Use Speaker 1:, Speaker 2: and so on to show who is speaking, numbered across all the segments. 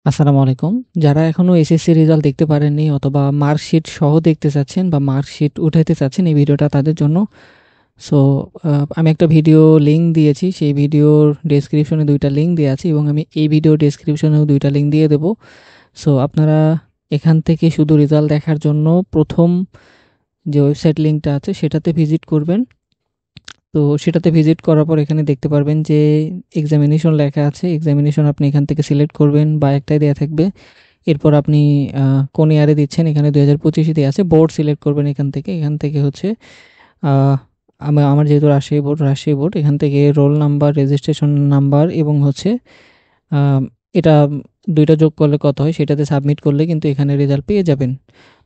Speaker 1: আসসালামু আলাইকুম। যারা এখনো এসএসসি রেজাল্ট দেখতে পারেননি অথবা মার্কশিট সহ দেখতে চাচ্ছেন বা মার্কশিট উঠাইতে চাচ্ছেন, এই ভিডিওটা তাদের জন্য। সো আমি একটা ভিডিও লিঙ্ক দিয়েছি, সেই ভিডিওর ডেসক্রিপশনে ২টা লিঙ্ক দেওয়া আছে এবং আমি এই ভিডিও ডেসক্রিপশনেও ২টা লিঙ্ক দিয়ে দেবো। সো আপনারা এখান থেকে শুধু রেজাল্ট দেখার জন্য ১ম যে ওয়েবসাইট লিঙ্কটা আছে সেটাতে ভিজিট করবেন। তো সেটাতে ভিজিট করার পর এখানে দেখতে পারবেন যে এক্সামিনেশন লেখা আছে। এক্সামিনেশন আপনি এখান থেকে সিলেক্ট করবেন বা একটাই দেয়া থাকবে। এরপর আপনি কোন ইয়ারে দিচ্ছেন, এখানে ২০২৫ দিয়ে আছে। বোর্ড সিলেক্ট করবেন এখান থেকে। এখান থেকে হচ্ছে আ আমার যেহেতু রাজশাহী বোর্ড এখান থেকে রোল নাম্বার, রেজিস্ট্রেশন নাম্বার এবং হচ্ছে আ এটা ২ টা যোগ করলে কত হয় সেটাতে সাবমিট করলে কিন্তু এখানে রেজাল্ট পেয়ে যাবেন।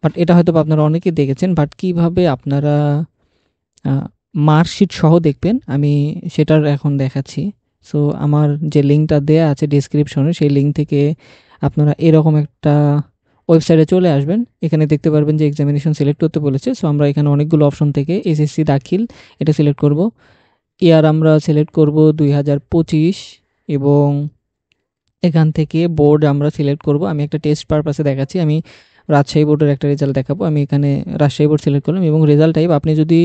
Speaker 1: বাট এটা হয়তোবা আপনারা অনেকেই দেখেছেন। বাট কিভাবে আপনারা আ মার্কশিট সহ দেখবেন আমি সেটার এখন দেখাচ্ছি। সো আমার যে লিঙ্কটা দেয়া আছে ডেসক্রিপশনে সেই লিঙ্ক থেকে আপনারা এরকম একটা ওয়েবসাইটে চলে আসবেন। এখানে দেখতে পারবেন যে এক্সামিনেশন সিলেক্ট করতে বলেছে। সো আমরা এখানে অনেকগুলো অপশন থেকে এসএসসি দাখিল এটা সিলেক্ট করব। ইয়ার আমরা সিলেক্ট করব ২০২৫ এবং এখান থেকে বোর্ড আমরা সিলেক্ট করব। আমি একটা টেস্ট পারপাসে দেখাচ্ছি। আমি রাজশাহী বোর্ডের একটা রেজাল্ট দেখাবো। আমি এখানে রাজশাহী বোর্ড সিলেক্ট করলাম এবং রেজাল্ট টাইপ আপনি যদি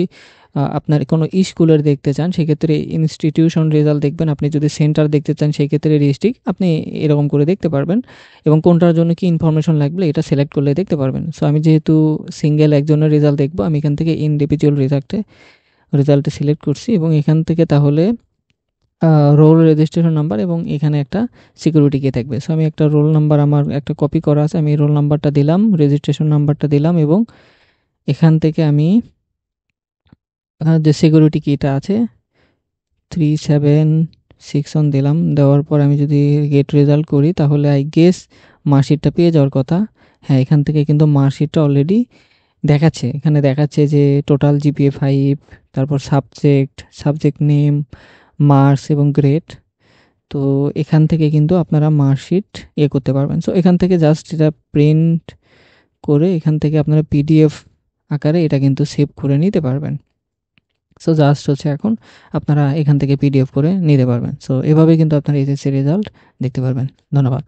Speaker 1: আপনার কোনো স্কুলের দেখতে চান সেক্ষেত্রে ইনস্টিটিউশন রেজাল্ট দেখবেন। আপনি যদি সেন্টার দেখতে চান সেক্ষেত্রে ডিস্ট্রিক্ট আপনি এরকম করে দেখতে পারবেন এবং কোনটার জন্য কি ইনফরমেশন লাগবে এটা সিলেক্ট করলে দেখতে পারবেন। সো আমি যেহেতু সিঙ্গেল একজনের রেজাল্ট দেখবো, আমি এখান থেকে ইন্ডিভিজুয়াল রেজাল্টে সিলেক্ট করছি এবং এখান থেকে তাহলে রোল রেজিস্ট্রেশন নাম্বার এবং এখানে একটা সিকিউরিটি কি থাকবে। সো আমি একটা রোল নাম্বার আমার একটা কপি করা আছে, আমি রোল নাম্বারটা দিলাম, রেজিস্ট্রেশন নাম্বারটা দিলাম এবং এখান থেকে আমি যে সিকিউরিটি কিটা আছে 3761 দিলাম। দেওয়ার পর আমি যদি গেট রেজাল্ট করি তাহলে আই গেস মার্কশিটটা পেয়ে যাওয়ার কথা। হ্যাঁ, এখান থেকে কিন্তু মার্কশিটটা অলরেডি দেখাচ্ছে। এখানে দেখাচ্ছে যে টোটাল জিপিএ 5, তারপর সাবজেক্ট নেম, মার্কস এবং গ্রেড। তো এখান থেকে কিন্তু আপনারা মার্কশিট করতে পারবেন। সো এখান থেকে জাস্ট এটা প্রিন্ট করে এখান থেকে আপনারা পিডিএফ আকারে এটা কিন্তু সেভ করে নিতে পারবেন। সো জাস্ট হচ্ছে এখন আপনারা এখান থেকে পিডিএফ করে নিতে পারবেন। সো এভাবে কিন্তু আপনারা এসএসসি রেজাল্ট দেখতে পারবেন। ধন্যবাদ।